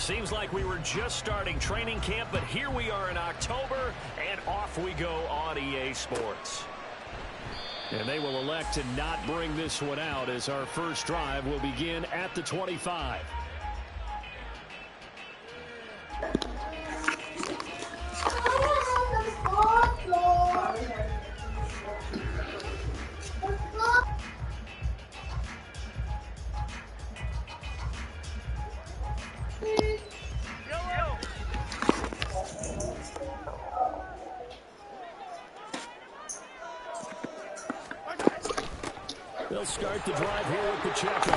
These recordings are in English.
Seems like we were just starting training camp, but here we are in October, and off we go on EA Sports. And they will elect to not bring this one out as our first drive will begin at the 25. They'll start the drive here with Pacheco.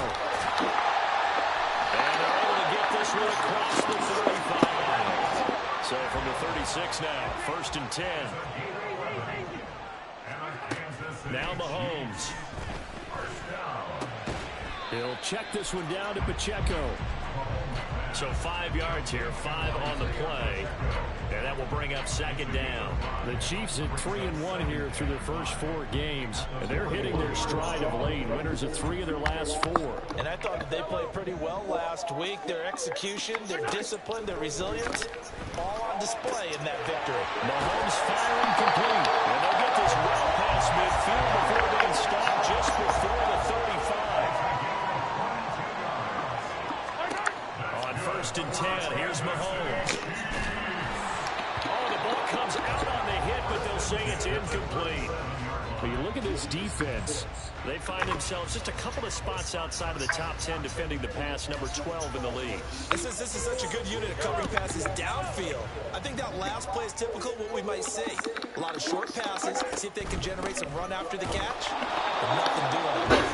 And they're able to get this one across the 35. So from the 36 now, 1st and 10. Now Mahomes. He'll check this one down to Pacheco. So 5 yards here, 5 on the play. And that will bring up 2nd down. The Chiefs at 3-1 here through their first 4 games. And they're hitting their stride of late. Winners of 3 of their last 4. And I thought that they played pretty well last week. Their execution, their discipline, their resilience, all on display in that victory. Mahomes firing complete. And they'll get this well past midfield before being stopped just before the 35. On 1st and 10, here's Mahomes. Oh, the ball comes out on the hit, but they'll say it's incomplete. When you look at this defense, they find themselves just a couple of spots outside of the top 10 defending the pass, number 12 in the league. This is such a good unit of covering passes downfield. I think that last play is typical of what we might see. A lot of short passes, see if they can generate some run after the catch. But nothing doing it.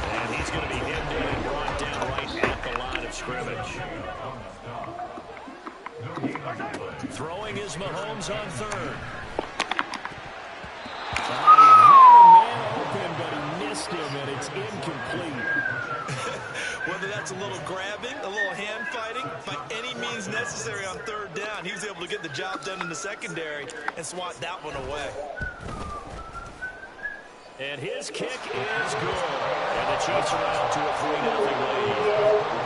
And he's going to be hemmed in and brought down right at the line of scrimmage. Throwing is Mahomes on 3rd. He had a man open, but he missed him, and it's incomplete. Whether that's a little grabbing, a little hand fighting, by any means necessary on 3rd down, he was able to get the job done in the secondary and swat that one away. And his kick is good. And the Chiefs are out to a 3-0 lead.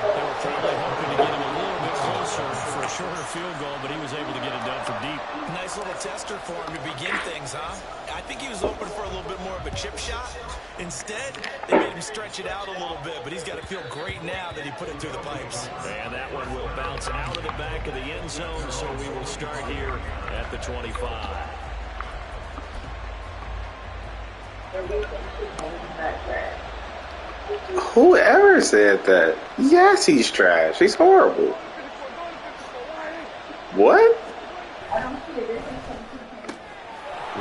They were probably hoping to get him a little bit closer for a shorter field goal, but he was able to get it done from deep. Nice little tester for him to begin things, huh? I think he was open for a little bit more of a chip shot. Instead, they made him stretch it out a little bit, but he's got to feel great now that he put it through the pipes. And that one will bounce out of the back of the end zone, so we will start here at the 25. Whoever said that? Yes, he's trash. He's horrible. What?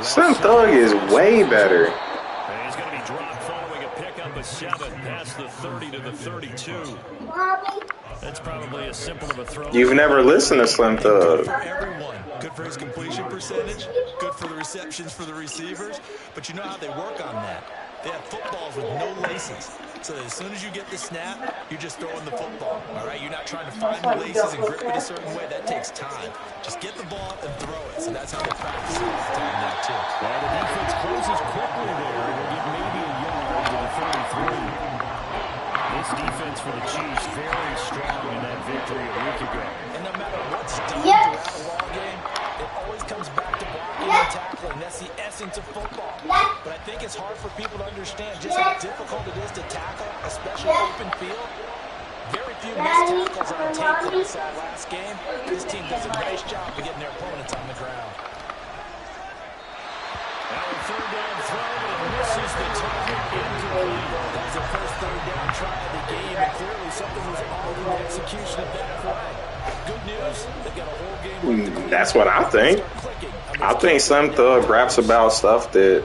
Slim Thug is way better. And he's going to be dropped following a pickup of 7 past the 30 to the 32. That's probably as simple of a throw. You've never listened to Slim Thug. For everyone. Good for his completion percentage. Good for the receptions for the receivers. But you know how they work on that. They have footballs with no laces. So as soon as you get the snap, you're just throwing the football. All right? You're not trying to find the laces and grip it a certain way. That takes time. Just get the ball and throw it. So that's how they practice it all the time now, too. Well, the defense closes quickly there. We'll get maybe a yard to the 33. This defense for the Chiefs very strong in that victory a week ago. And no matter what's done throughout a ball game, it always comes back to blocking and tackling. That's the essence of football. But I think it's hard for people to understand just how difficult it is to tackle, especially open field. Very few missed tackles on tape that we saw last game. This team does a nice job of getting their opponents on the ground. Now a 3rd down throw, but it misses the target incomplete. That was the first 3rd down try of the game, and clearly something was off in the execution of that play. Good news, they've got a whole game. That's what I think. I think Slim Thug raps about stuff that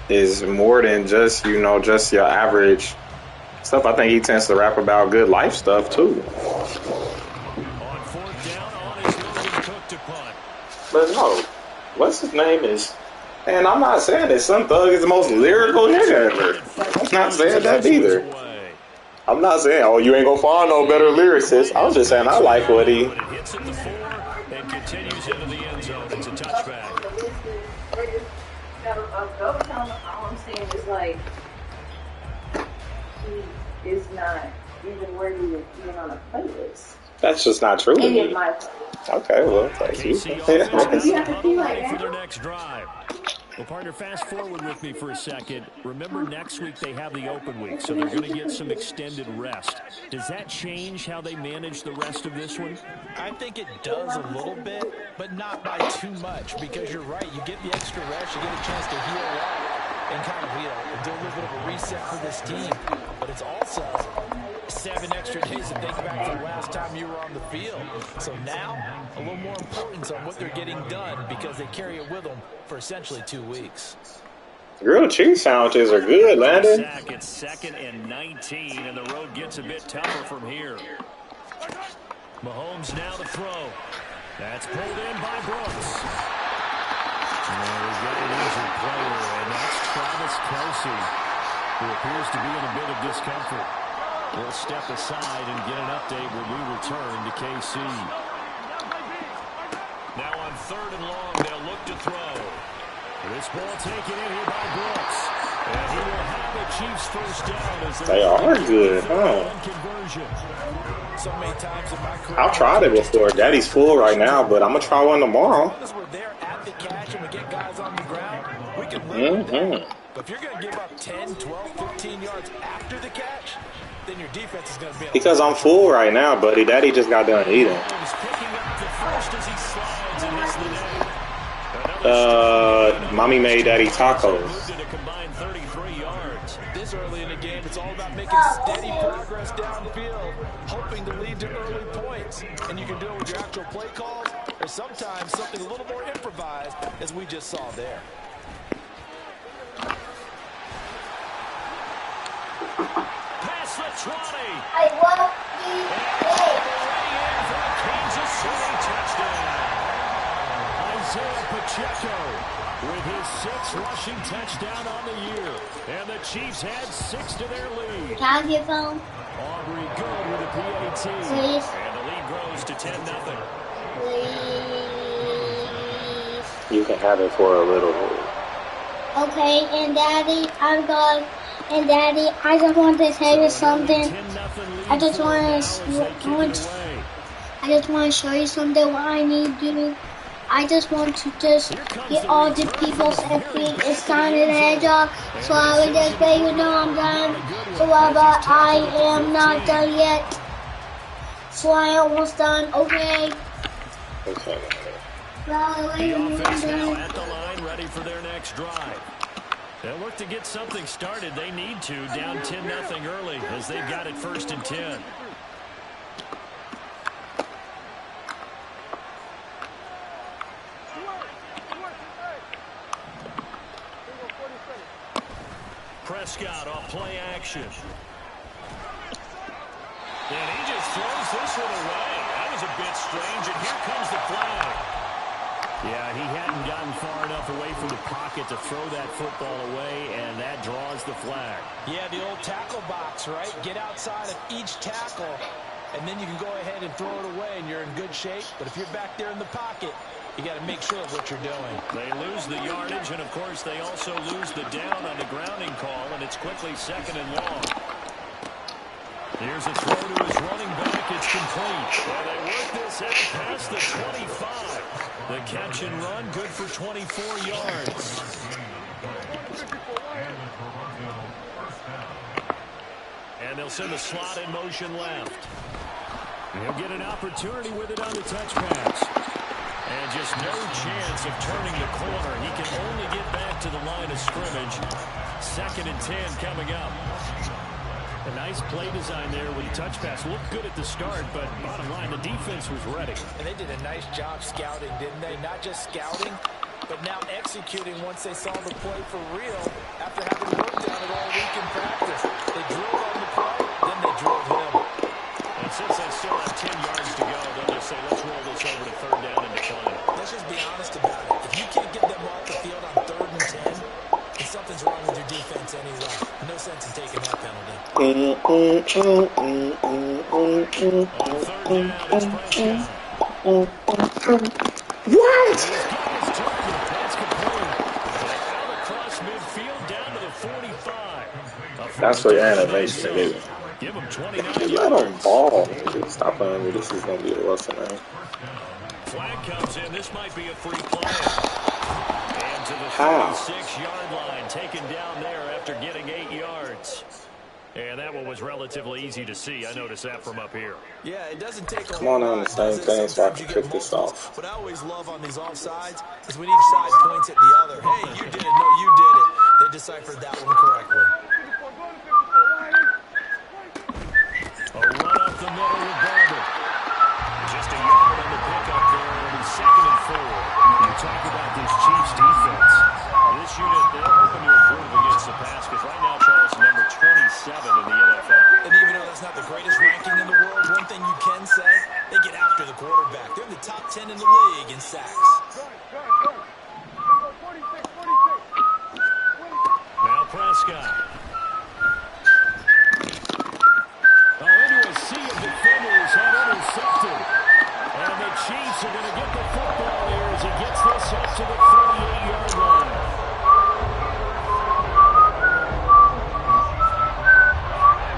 is more than just, you know, just your average stuff. I think he tends to rap about good life stuff, too. On 4th down, on his Logan Cook to punt. But no, what's his name is... And I'm not saying that Slim Thug is the most lyrical nigga ever. I'm not saying that either. I'm not saying, oh, you ain't gonna find no better lyricist. I was just saying I like what he... But it hits at the 4 and continues into the end zone. It's a touchback. All I'm saying is, like, he is not That's just not true to me. Okay, well, thank you. For their next drive. Well, partner, fast forward with me for a second. Remember, next week they have the open week, so they're going to get some extended rest. Does that change how they manage the rest of this one? I think it does a little bit, but not by too much, because you're right. You get the extra rest, you get a chance to heal up and kind of, do a little bit of a reset for this team. But it's also 7 extra days to think back to the last time you were on the field. So now, a little more importance on what they're getting done because they carry it with them for essentially 2 weeks. Grilled cheese sandwiches are good, Landon. It's 2nd and 19, and the road gets a bit tougher from here. Mahomes now to throw. That's pulled in by Brooks. We've got an injured player, and that's Travis Kelce, who appears to be in a bit of discomfort. We'll step aside and get an update when we return to KC. Now on 3rd and long, they'll look to throw. This ball taken in here by Brooks. And he will have the Chiefs first down as they are good, huh? So many times in my career, I've tried it before. Daddy's full right now, but I'm going to try one tomorrow. As long as we're there at the catch and we get guys on the ground, we can live with that. But if you're going to give up 10, 12, 15 yards after the catch, then your defense is going to be... Because I'm full right now, buddy. Daddy just got done eating. Mommy made Daddy tacos. This early in the game, it's all about making steady progress downfield, hoping to lead to early points. And you can do it with your actual play calls, or sometimes something a little more improvised, as we just saw there. Pass the 20. I love you. Kansas City touchdown. Isaiah Pacheco with his 6th rushing touchdown on the year. And the Chiefs had 6 to their lead. Can I have your phone? Aubrey Good with a PAT. Please. And the lead grows to 10-0. Please. You can have it for a little. Okay, and Daddy, I'm going. And Daddy, I just want to tell you something. I just want to show you something what I need to do. I just want to just get all the people's everything is signed in their job. So I will just let you know I'm done. So but I am not done yet. So I almost done, okay? Okay. The offense now at the line, ready for their next drive. They'll look to get something started. They need to, down 10-0 early, as they've got it 1st and 10. Prescott off play action. And he just throws this one away. That was a bit strange, and here comes the flag. Yeah, he hadn't gotten far enough away from the pocket to throw that football away, and that draws the flag. Yeah, the old tackle box, right? Get outside of each tackle, and then you can go ahead and throw it away, and you're in good shape. But if you're back there in the pocket, you got to make sure of what you're doing. They lose the yardage, and, of course, they also lose the down on the grounding call, and it's quickly 2nd and long. Here's a throw to his running back. It's complete. Well, they work this out past the 25. The catch and run, good for 24 yards. And they'll send the slot in motion left. He'll get an opportunity with it on the touch pass. And just no chance of turning the corner. He can only get back to the line of scrimmage. 2nd and 10 coming up. A nice play design there with the touch pass. Looked good at the start, but bottom line, the defense was ready. And they did a nice job scouting, didn't they? Not just scouting, but now executing once they saw the play for real after having worked on it all week in practice. They drilled on the play, then they drilled him. And since they still have 10 yards to go, they'll just say, let's roll this over to 3rd down and decline. Let's just be honest about it. If you can't get them off the field on 3rd and 10, then something's wrong with your defense anyway. No sense in taking that penalty. What? That's for your animation, dude. Give him 29 Let him yards. ball. Stop playing me. This is going to be a lesson, man. Flag comes in. This might be a free play. And to the 36-yard line, taken down there after getting 8 yards. And that one was relatively easy to see. I noticed that from up here. Yeah, it doesn't take a Come on on the same thing so I can kick this off. What I always love on these offsides is when each side points at the other. Hey, you did it. No, you did it. They deciphered that one correctly. A run up the middle with Barber. Just a yard on the pickup there, and it's 2nd and 4. You talk about this Chiefs defense. This unit, they're hoping to improve against the pass, because right now Charles is number 27 in the NFL. And even though that's not the greatest ranking in the world, one thing you can say, they get after the quarterback. They're in the top 10 in the league in sacks. Now Prescott. Into a sea of defenders and intercepted. And the Chiefs are going to get the football here as he gets this up to the 38-yard line.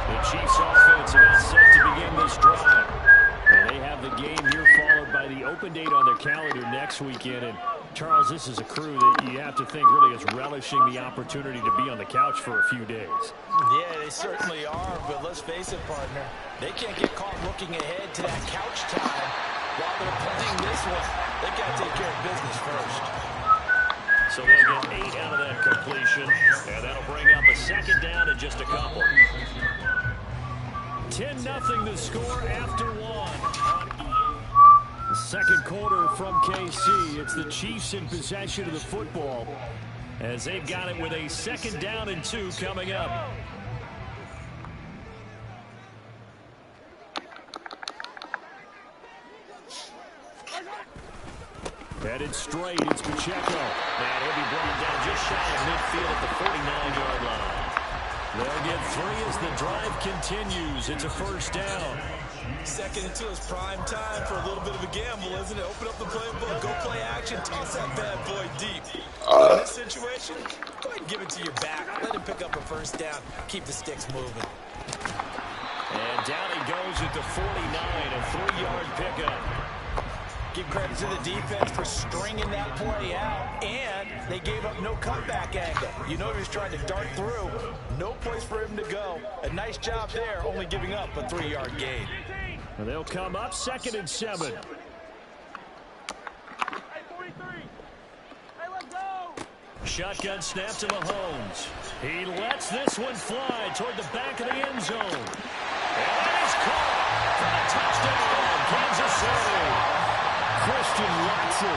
The Chiefs offense about set to begin this drive. And they have the game here followed by the open date on their calendar next weekend. And Charles, this is a crew that you have to think really is relishing the opportunity to be on the couch for a few days. Yeah, they certainly are, but let's face it, partner. They can't get caught looking ahead to that couch time while they're playing this one. They've got to take care of business first. So they'll get 8 out of that completion, and that'll bring up a 2nd down and just a couple. 10-0 the score after 1. The 2nd quarter from KC. It's the Chiefs in possession of the football as they've got it with a 2nd down and 2 coming up. Headed straight, it's Pacheco. And he'll be brought down just shy of midfield at the 49-yard line. They'll get 3 as the drive continues. It's a 1st down. 2nd and 2 is prime time for a little bit of a gamble, isn't it? Open up the playbook, go play action, toss that bad boy deep. In this situation, go ahead and give it to your back. Let him pick up a 1st down. Keep the sticks moving. And down he goes at the 49, a 3-yard pickup. Give credit to the defense for stringing that play out, and they gave up no comeback angle. You know he was trying to dart through. No place for him to go. A nice job there, only giving up a 3-yard gain. And they'll come up 2nd and 7. Shotgun snap to Mahomes. He lets this one fly toward the back of the end zone. And that is caught for a touchdown, Kansas City. Christian Watson,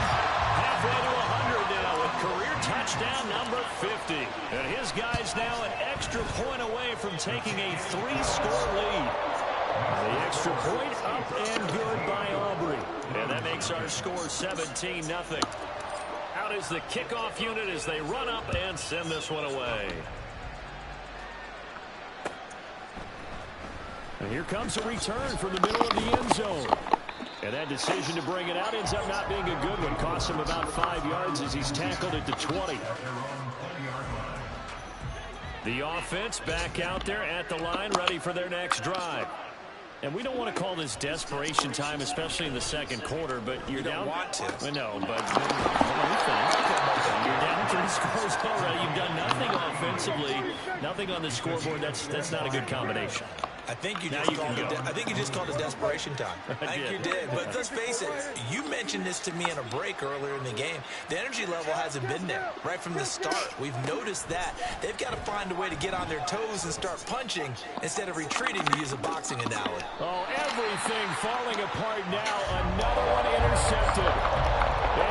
halfway to 100 now with career touchdown number 50. And his guy's now an extra point away from taking a 3-score lead. The extra point up and good by Aubrey. And that makes our score 17-0. Out is the kickoff unit as they run up and send this one away. And here comes a return from the middle of the end zone. And that decision to bring it out ends up not being a good one. Costs him about 5 yards as he's tackled at the 20. The offense back out there at the line, ready for their next drive. And we don't want to call this desperation time, especially in the 2nd quarter, but you're down. You don't want to. No, but you're down 3 scores already. You've done nothing offensively, nothing on the scoreboard. That's not a good combination. I think you just called it desperation time. I think you did. But let's face it, you mentioned this to me in a break earlier in the game. The energy level hasn't been there right from the start. We've noticed that. They've got to find a way to get on their toes and start punching instead of retreating, to use a boxing analogy. Oh, everything falling apart now. Another one intercepted.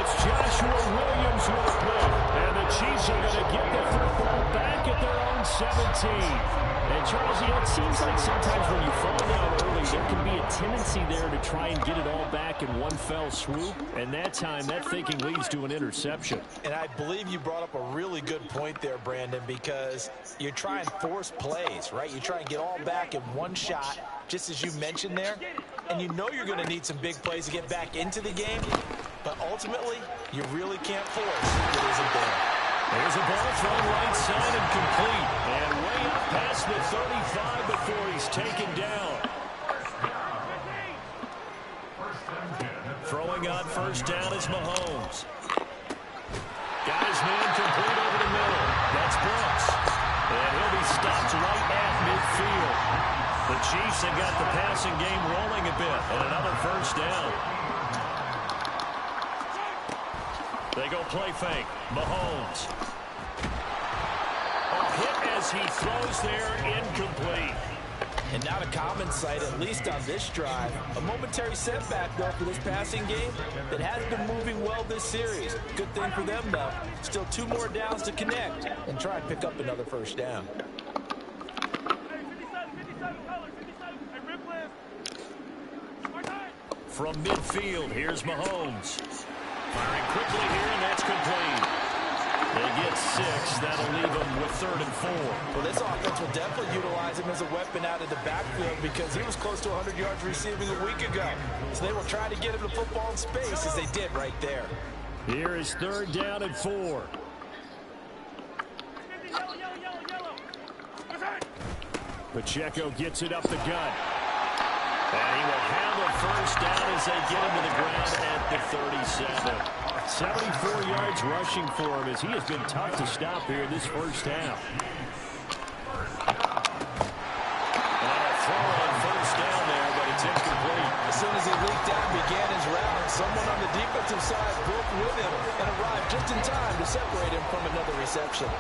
It's Joshua Williams with a pick. And the Chiefs are going to get the football back at their own 17. And Charles, it seems like sometimes when you fall down early, there can be a tendency there to try and get it all back in one fell swoop. And that time, that thinking leads to an interception. And I believe you brought up a really good point there, Brandon, because you try and force plays, right? You try and get all back in one shot, just as you mentioned there. And you know you're going to need some big plays to get back into the game. But ultimately, you really can't force what isn't there. There's a ball thrown right side and complete. And way up past the 35 before he's taken down. Throwing on first down is Mahomes. Got his man complete over the middle. That's Brooks. And he'll be stopped right at midfield. The Chiefs have got the passing game rolling a bit. And another first down. They go play fake. Mahomes. A hit as he throws there, incomplete. And not a common sight, at least on this drive. A momentary setback, though, for this passing game that has been moving well this series. Good thing for them, though. Still 2 more downs to connect and try and pick up another first down. From midfield, here's Mahomes. Firing quickly here, and that's complete. They get 6. That'll leave them with 3rd and 4. Well, this offense will definitely utilize him as a weapon out of the backfield because he was close to 100 yards receiving a week ago. So they will try to get him the football in space as they did right there. Here is 3rd down and 4. Pacheco gets it up the gut. And he will have a first down as they get him to the ground at the 37. 74 yards rushing for him as he has been tough to stop here in this first half. And a throw on first down there, but it's incomplete. As soon as he leaked out and began his route, someone on the defensive side broke with him and arrived just in time to separate him from another reception.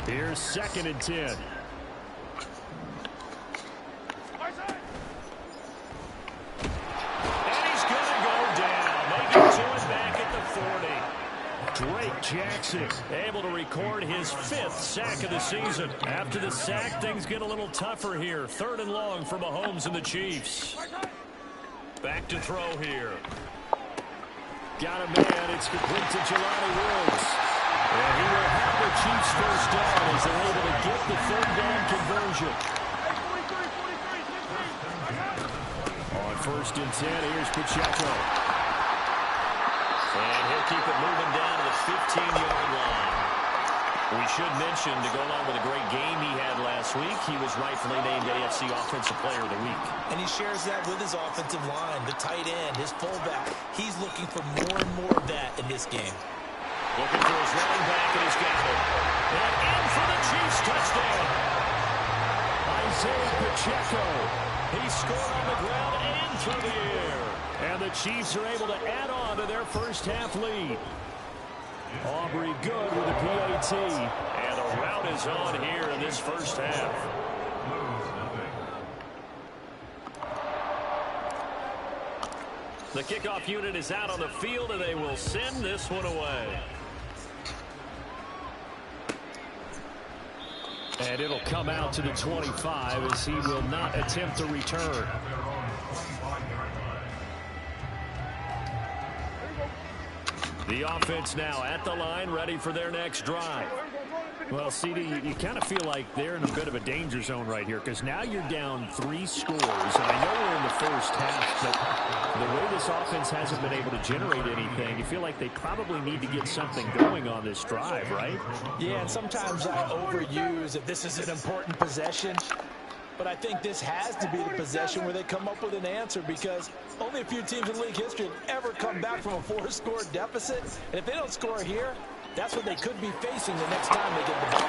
Here's 2nd and 10. Drake Jackson able to record his 5th sack of the season. After the sack, things get a little tougher here. 3rd and long for Mahomes and the Chiefs. Back to throw here. Got a man. It's complete to Jelani Woods. And he will have the Chiefs first down as they're able to get the 3rd down conversion. On 1st and 10, here's Pacheco. And he'll keep it moving down to the 15-yard line. We should mention, to go along with a great game he had last week, he was rightfully named AFC Offensive Player of the Week. And he shares that with his offensive line, the tight end, his fullback. He's looking for more and more of that in this game. Looking for his running back, and he's got it. And in for the Chiefs touchdown. Isaiah Pacheco. He scored on the ground and through the air. And the Chiefs are able to add on to their first half lead. Aubrey good with a PAT. And the route is on here in this first half. The kickoff unit is out on the field, and they will send this one away. And it'll come out to the 25 as he will not attempt to return. The offense now at the line, ready for their next drive. Well, CD, you kind of feel like they're in a bit of a danger zone right here because now you're down 3 scores. And I know we're in the first half, but the way this offense hasn't been able to generate anything, you feel like they probably need to get something going on this drive, right? Yeah, and sometimes I overuse if this is an important possession. But I think this has to be the possession where they come up with an answer because only a few teams in league history have ever come back from a 4-score deficit. And if they don't score here, that's what they could be facing the next time they get the ball.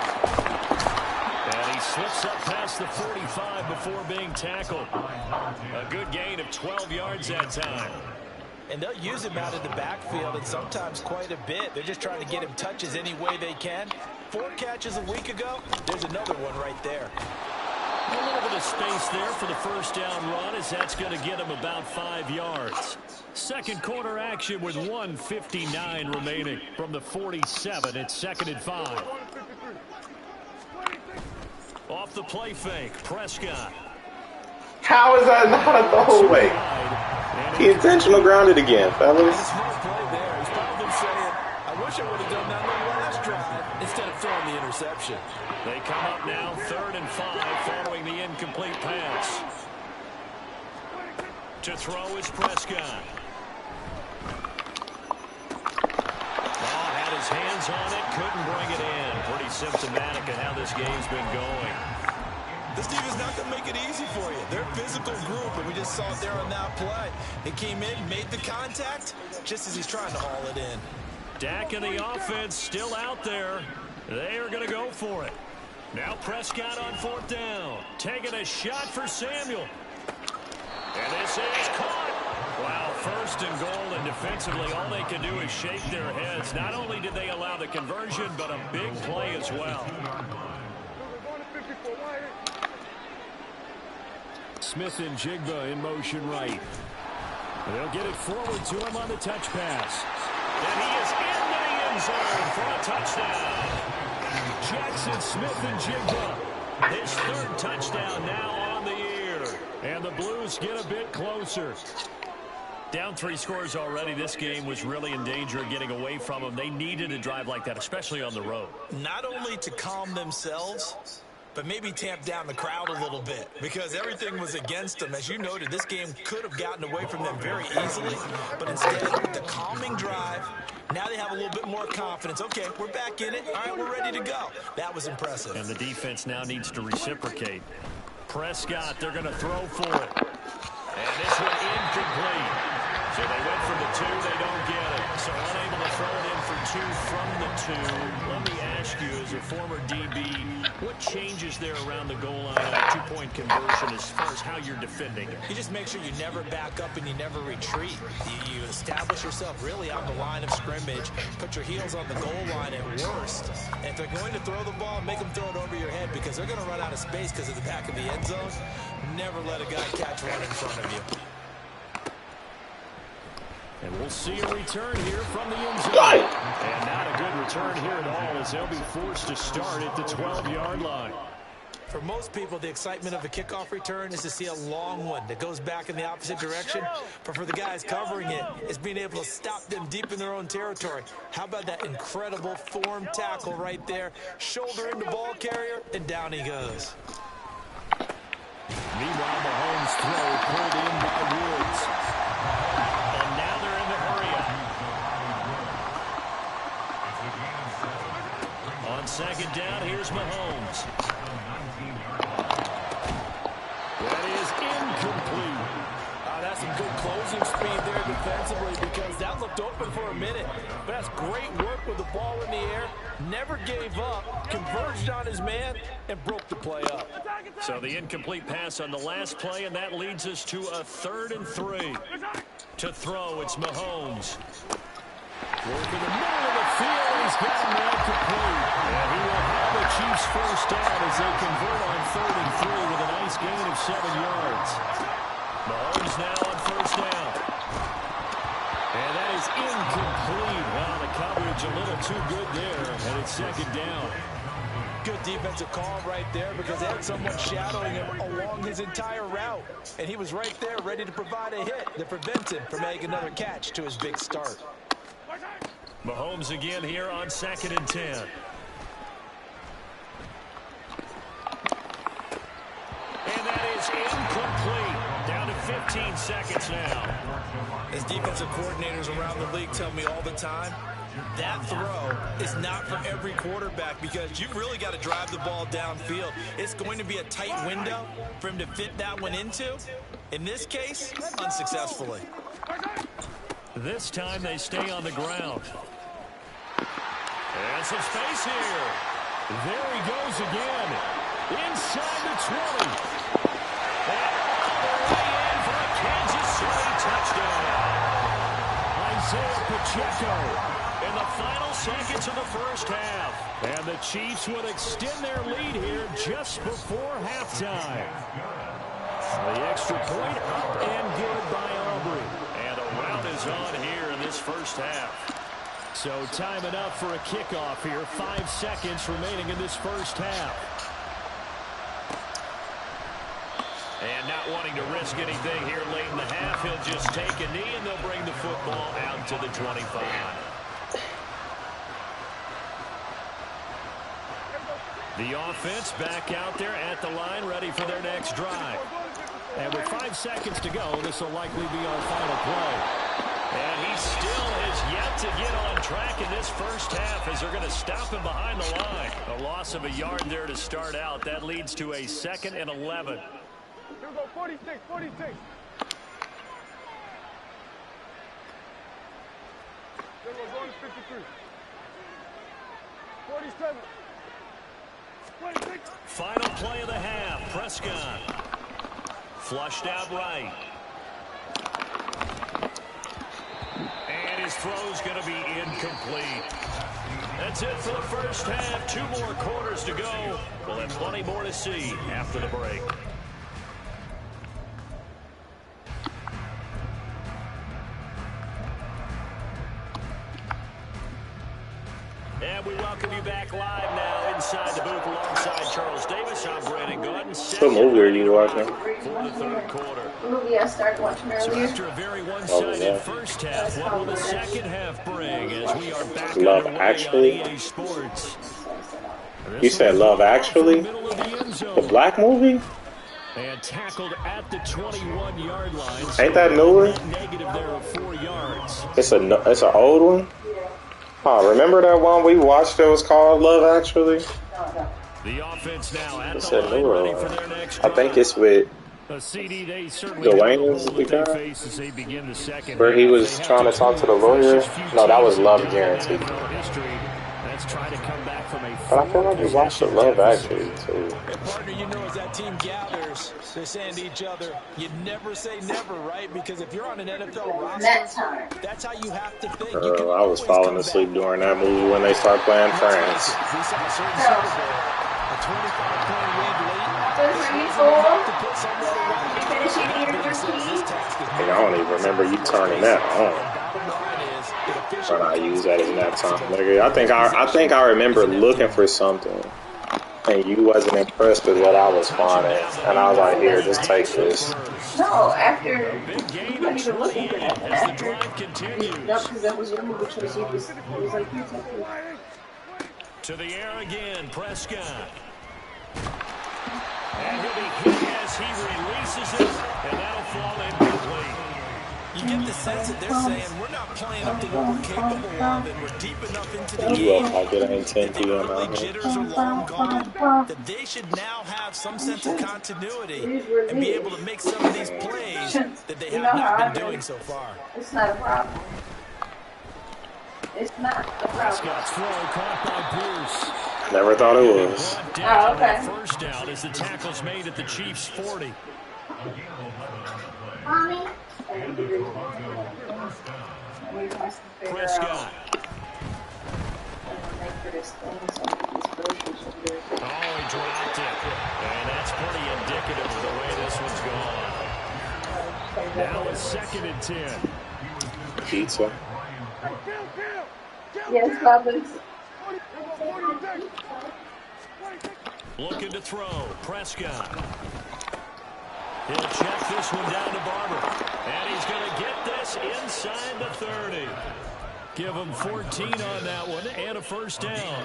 And he slips up past the 45 before being tackled. A good gain of 12 yards that time. And they'll use him out of the backfield and sometimes quite a bit. They're just trying to get him touches any way they can. 4 catches a week ago. There's another one right there. A little bit of space there for the first down run as that's going to get him about 5 yards. Second quarter action with 1:59 remaining from the 47. It's 2nd and 5. Off the play fake, Prescott. How is that not a throwaway? He intentional grounded again, fellas. Smart play there. He's probably saying, I wish I would have done that on the last drive instead of throwing the interception. They come up now 3rd and 5 following the incomplete pass. To throw is Prescott. his hands on it, couldn't bring it in. Pretty symptomatic of how this game's been going. This team is not going to make it easy for you. They're a physical group, and we just saw it there on that play. He came in, made the contact, just as he's trying to haul it in. Dak and the offense still out there. They are going to go for it. Now Prescott on 4th down. Taking a shot for Samuel. And this is caught. Wow, 1st and goal, and defensively all they can do is shake their heads. Not only did they allow the conversion, but a big play as well. Smith and Jigba in motion right. They'll get it forward to him on the touch pass. And he is into the end zone for a touchdown. Jackson Smith and Jigba. His 3rd touchdown now on the year. And the Blues get a bit closer. Down 3 scores already. This game was really in danger of getting away from them. They needed a drive like that, especially on the road. Not only to calm themselves, but maybe tamp down the crowd a little bit, because everything was against them. As you noted, this game could have gotten away from them very easily, but instead, the calming drive, now they have a little bit more confidence. Okay, we're back in it. All right, we're ready to go. That was impressive. And the defense now needs to reciprocate. Prescott, they're going to throw for it. And this one incomplete. So they went for the 2, they don't get it. So unable to throw it in for 2 from the 2. Let me ask you, as a former DB, what changes there around the goal line on a 2-point conversion as far as how you're defending it? You just make sure you never back up and you never retreat. You establish yourself really on the line of scrimmage, put your heels on the goal line at worst. And if they're going to throw the ball, make them throw it over your head, because they're going to run out of space because of the back of the end zone. Never let a guy catch one in front of you. And we'll see a return here from the end zone. And not a good return here at all, as they'll be forced to start at the 12-yard line. For most people, the excitement of a kickoff return is to see a long one that goes back in the opposite direction. But for the guys covering it, it's being able to stop them deep in their own territory. How about that incredible form tackle right there? Shoulder into ball carrier, and down he goes. Meanwhile, Mahomes' throw pulled in by Woods. And now they're in the hurry-up. On 2nd down, here's Mahomes. That is incomplete. That's some good closing speed there defensively, because that looked open for a minute. But that's great work with the ball in the air. Never gave up, converged on his man, and broke the play up. So the incomplete pass on the last play, and that leads us to a 3rd and 3. To throw, it's Mahomes. Work in the middle of the field, he's got him now complete. And he will have the Chiefs first down as they convert on 3rd and 3 with a nice gain of 7 yards. Mahomes now on 1st down. And that is incomplete. Wow, the coverage a little too good there, and it's 2nd down. Good defensive call right there, because they had someone shadowing him along his entire route. And he was right there ready to provide a hit that prevents him from making another catch to his big start. Mahomes again here on 2nd and 10. And that is incomplete. Down to 15 seconds now. As defensive coordinators around the league tell me all the time, that throw is not for every quarterback, because you've really got to drive the ball downfield. It's going to be a tight window for him to fit that one into. In this case, unsuccessfully. This time they stay on the ground. And some space here. There he goes again. Inside the 20. And way in for a Kansas City touchdown. Isaiah Pacheco in the final seconds of the first half. And the Chiefs would extend their lead here just before halftime. The extra point up and good by Aubrey. And a rout is on here in this first half. So time enough for a kickoff here. 5 seconds remaining in this first half. And not wanting to risk anything here late in the half, he'll just take a knee and they'll bring the football out to the 25. The offense back out there at the line, ready for their next drive. And with 5 seconds to go, this will likely be our final play. And he still has yet to get on track in this first half as they're going to stop him behind the line. A loss of a yard there to start out. That leads to a 2nd and 11. Here we go, 46, 46. Here we go, going to 53. 47. 26. Final play of the half. Prescott. Flushed out right. And his throw's going to be incomplete. That's it for the first half. 2 more quarters to go. We'll have plenty more to see after the break. And we welcome you back live now inside the booth alongside Charles Davis. I'm Brandon Gordon. What movie are you watching? For the third quarter. The movie I started watching earlier. So after a very one-sided first half, what will the second half bring as we are back Love underway Actually? on EA Sports? You said Love Actually? The black movie? And tackled at the 21-yard line. Ain't that newer? Negative there of 4 yards. It's an old one? Oh, remember that one we watched that was called Love Actually? The offense now at It's the a line newer ready for one. their next I think drive. it's with A CD, they certainly Dwayne is the guy? face as they begin the second where he half. was They trying to have talk to the lawyer. No, that was Love Guaranteed. history. That's trying to come back from a But I feel like we watched the Love Actually too. And partner, you know, as that team gathers, they're saying to each other, you never say never, right? Because if you're on an NFL roster, that's how you have to think. You can I was always falling come asleep back. during that movie when they started playing Let's France. face it, we saw a certain Super Bowl, a 25-point lead late. Those This are you is full? enough to put somebody right. Finishing That either being said, this 13? task is Hey, I don't even remember you turning that on. bottom line is it But I officially use that in that time, nigga. I think I remember looking for something, and you wasn't impressed with what I was finding, and I was like, "Here, just take this." No, after. Big gain I'm of not even looking for 28 that. as the After. drive continues. No, because that was your movie choice. It was like, you take it. To the air again, Prescott. And he'll be hit as he releases it, and that'll fall incomplete. You get the sense that they're saying we're not playing up to what we're capable of, and we're deep enough into the You game up like it ain't 10 that the p.m. early out here. jitters are long gone, that they should now have some sense of continuity and be able to make some of these plays that they have not been doing so far. It's not a problem. It's not a problem. Scott's throw caught by Bruce. Never thought it was. Brought down Oh, okay. first down as the tackle's made at the Chiefs' 40. Mommy? Prescott. Oh, he dropped it. And that's pretty indicative of the way this one's gone. Now it's 2nd and 10. Pizza. Yes, Bubba's. Looking to throw. Prescott. He'll check this one down to Barber. And he's going to get this inside the 30. Give him 14 on that one and a first down.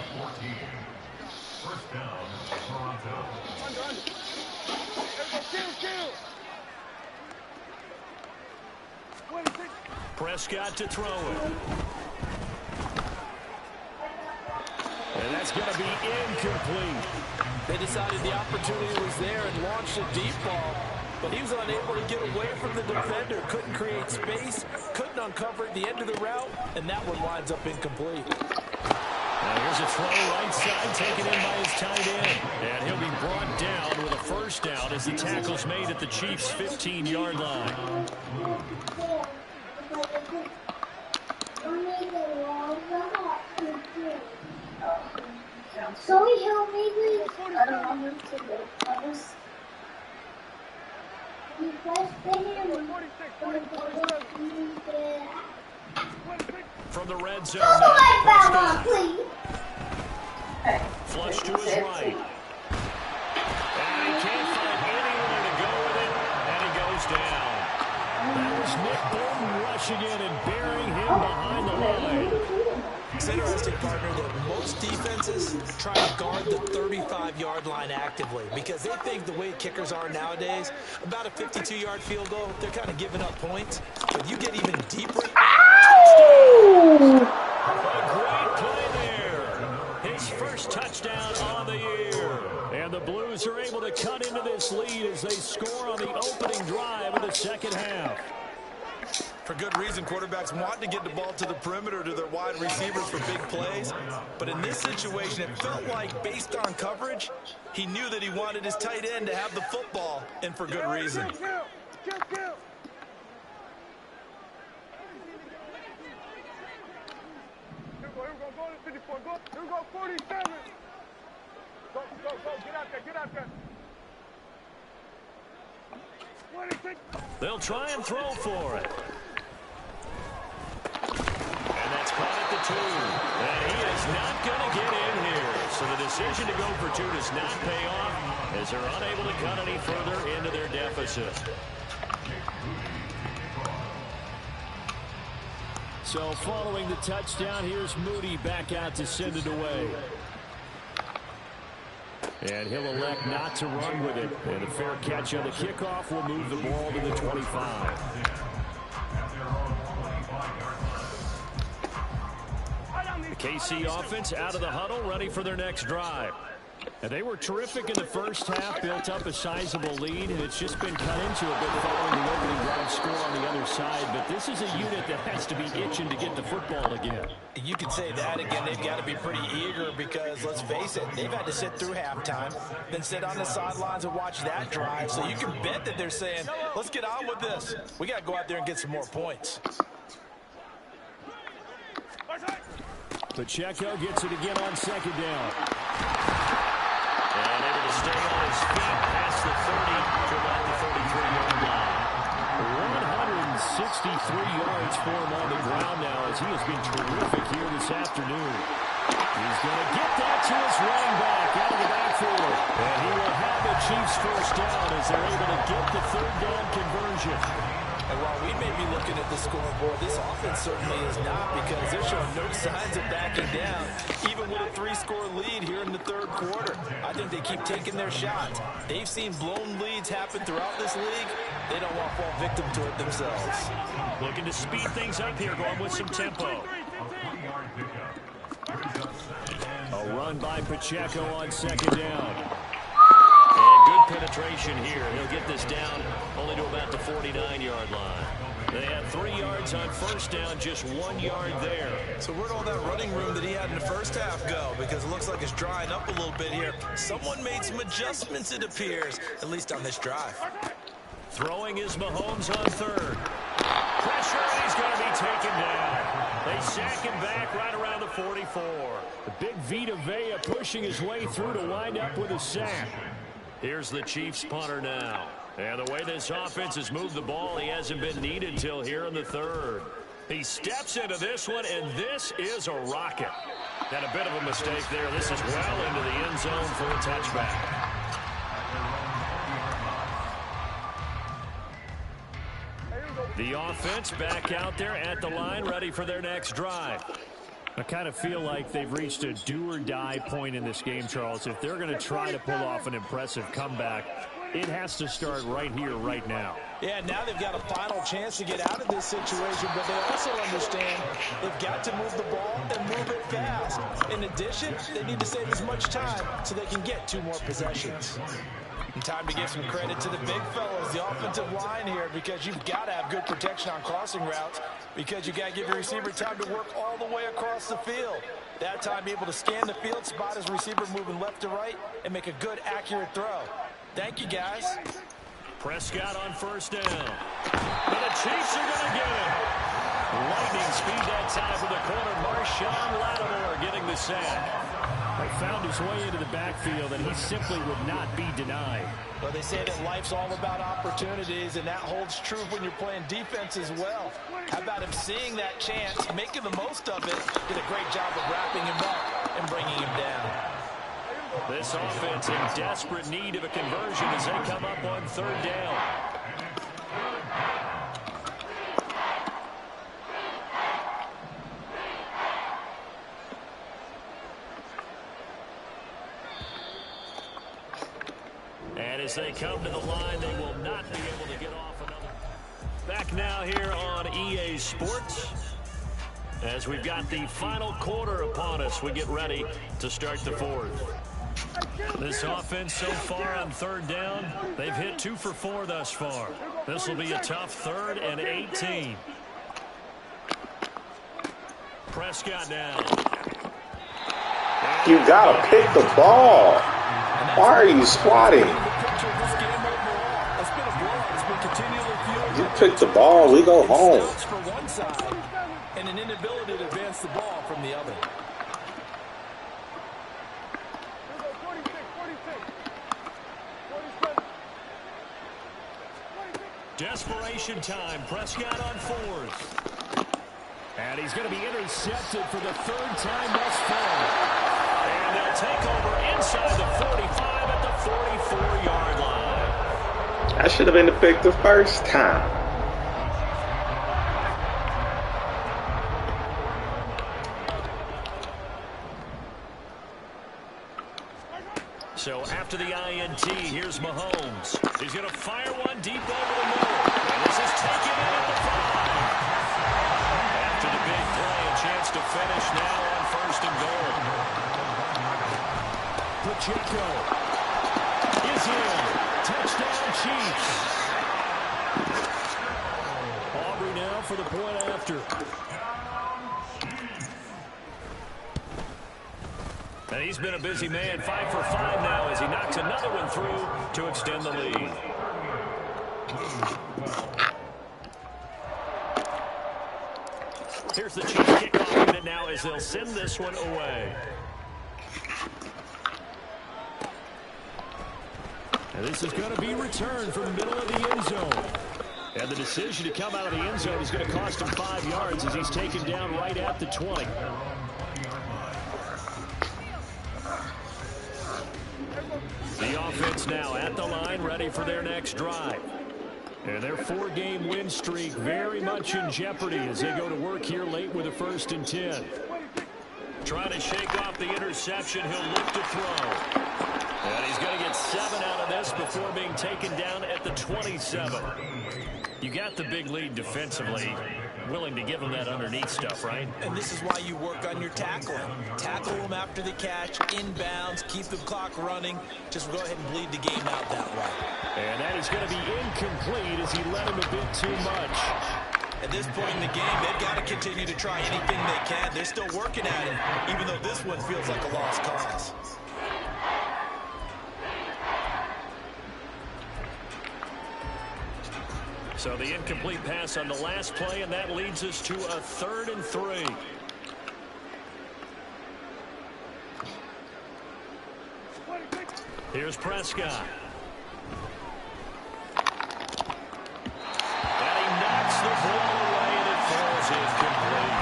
Prescott to throw it. And that's going to be incomplete. They decided the opportunity was there and launched a deep ball, but he was unable to get away from the defender, couldn't create space, couldn't uncover at the end of the route, and that one winds up incomplete. Now here's a throw right side taken in by his tight end. And he'll be brought down with a first down as the tackle's made at the Chiefs' 15-yard line. So we help me please? I don't want him to go. I was. You press the hammer. From the red zone Go now, away, Prescott. Baba, please. Hey. Flush to his right. And he can't find anywhere to go with it, and he goes down. That was Nick Bolton rushing in and burying him behind the line. It's interesting, partner, that most defenses try to guard the 35-yard line actively because they think the way kickers are nowadays, about a 52-yard field goal, they're kind of giving up points. But you get even deeper For good reason, quarterbacks want to get the ball to the perimeter to their wide receivers for big plays. But in this situation, it felt like, based on coverage, he knew that he wanted his tight end to have the football, and for good reason. Kill. Here we go, 54, go. Here we go, 47. Go, get out there. 26. They'll try and throw for it. And that's caught at the 2. And he is not going to get in here. So the decision to go for 2 does not pay off as they're unable to cut any further into their deficit. So following the touchdown, here's Moody back out to send it away. And he'll elect not to run with it. And a fair catch on the kickoff will move the ball to the 25. The KC offense out of the huddle, ready for their next drive. And they were terrific in the first half, built up a sizable lead, and it's just been cut into a bit following the opening drive score on the other side. But this is a unit that has to be itching to get the football again. You could say that again. They've got to be pretty eager because, let's face it, they've had to sit through halftime, then sit on the sidelines and watch that drive. So you can bet that they're saying, let's get on with this. We got to go out there and get some more points. Pacheco gets it again on second down. And able to stay on his feet past the 30 to about the 33-yard line. 163 yards for him on the ground now as he has been terrific here this afternoon. He's going to get that to his running back out of the backfield. And he will have the Chiefs first down as they're able to get the third down conversion. And while we may be looking at the scoreboard, this offense certainly is not, because they're showing no signs of backing down, even with a 3-score lead here in the third quarter. I think they keep taking their shots. They've seen blown leads happen throughout this league. They don't want to fall victim to it themselves. Looking to speed things up here, going with some tempo. A run by Pacheco on second down. And good penetration here. He'll get this down only to about the 49-yard line. They had 3 yards on first down, just 1 yard there. So where'd all that running room that he had in the first half go? Because it looks like it's drying up a little bit here. Someone made some adjustments, it appears, at least on this drive. Throwing is Mahomes on third. Pressure, and he's going to be taken down. They sack him back right around the 44. The big Vita Vea pushing his way through to wind up with a sack. Here's the Chiefs punter now. And the way this offense has moved the ball, he hasn't been needed till here in the third. He steps into this one, and this is a rocket. And a bit of a mistake there. This is well into the end zone for a touchback. The offense back out there at the line, ready for their next drive. I kind of feel like they've reached a do-or-die point in this game, Charles. If they're going to try to pull off an impressive comeback, it has to start right here, right now. Yeah, now they've got a final chance to get out of this situation, but they also understand they've got to move the ball and move it fast. In addition, they need to save as much time so they can get 2 more possessions. And time to give some credit to the big fellas, the offensive line here, because you've got to have good protection on crossing routes, because you got to give your receiver time to work all the way across the field. That time, be able to scan the field, spot his receiver moving left to right, and make a good, accurate throw. Thank you, guys. Prescott on first down. And the Chiefs are going to get it. Lightning speed that time for the corner. Marshawn Lattimore getting the sack. He found his way into the backfield, and he simply would not be denied. Well, they say that life's all about opportunities, and that holds true when you're playing defense as well. How about him seeing that chance, making the most of it, did a great job of wrapping him up and bringing him down. This offense in desperate need of a conversion as they come up on third down. And as they come to the line, they will not be able to get off another. Back now here on EA Sports. As we've got the final quarter upon us, we get ready to start the fourth. This offense so far on third down, they've hit 2 for 4 thus far. This will be a tough 3rd and 18. Prescott now. You gotta pick the ball. Why are you squatting? You pick the ball, we go home. For one side, and an inability to advance the ball from the other. Desperation time. Prescott on fourth. And he's going to be intercepted for the third time thus far. And they'll take over inside the 45 at the 44-yard line. I should have been the pick the first time. So after the INT, here's Mahomes. He's going to fire one deep over the middle. And this is taken in at the 5. After the big play, a chance to finish now on first and goal. Pacheco is in. Touchdown, Chiefs. Aubrey now for the point after. And he's been a busy man, 5 for 5 now as he knocks another one through to extend the lead. Here's the Chiefs kickoff unit now as they'll send this one away. And this is going to be returned from the middle of the end zone. And the decision to come out of the end zone is going to cost him 5 yards as he's taken down right at the 20. The offense now at the line, ready for their next drive. And their 4-game win streak very much in jeopardy as they go to work here late with a 1st and 10. Trying to shake off the interception, he'll look to throw. And he's going to get 7 out of this before being taken down at the 27. You got the big lead defensively. Willing to give them that underneath stuff, right? And this is why you work on your tackling. Tackle them after the catch, inbounds, keep the clock running. Just go ahead and bleed the game out that way. And that is going to be incomplete as he let him a bit too much. At this point in the game, they've got to continue to try anything they can. They're still working at it, even though this one feels like a lost cause. So the incomplete pass on the last play, and that leads us to a 3rd and 3. Here's Prescott. And he knocks the ball away, and it falls incomplete.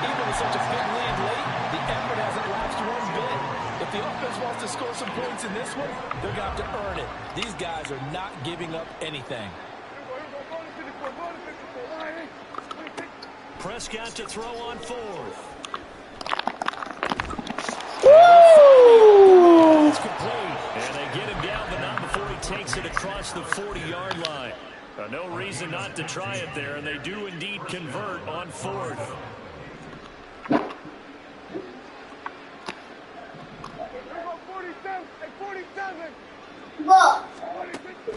Even with such a big lead late, the effort hasn't lapsed one bit. If the offense wants to score some points in this one, they're going to have to earn it. These guys are not giving up anything. Prescott to throw on 4th. Woo! It's complete. And they get him down, but not before he takes it across the 40-yard line. No reason not to try it there, and they do indeed convert on 4th.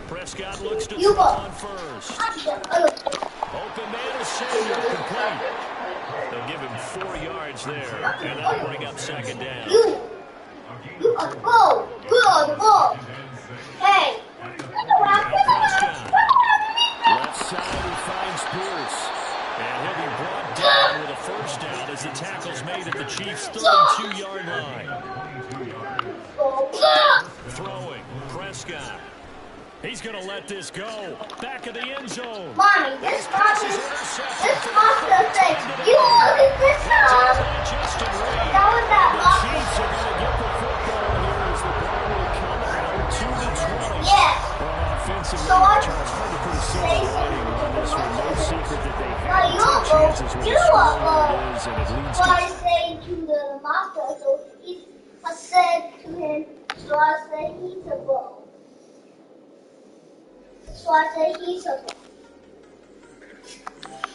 Prescott looks to throw on first. Open man is Samuel, complete. They'll give him 4 yards there, and that'll bring up 2nd down. You are go. Hey. Prescott. Left side, he finds Pierce. And he'll be brought down with a 1st down as the tackle's made at the Chiefs' 32-yard line. Throwing, Prescott. He's going to let this go. Back of the end zone. Mommy, this monster thing. You look at this stuff. Justin Reed. That was that The Chiefs are going to get the football here as the ball will come out to the 20. Yes. Offensively, So I Charles, hard to put a silver lining on this one. No secret that they Now have you 2 chances when the scoring it is, and it leads what to... I say to the master, so I said to him, so I said he's a ball. So I said he's a ball.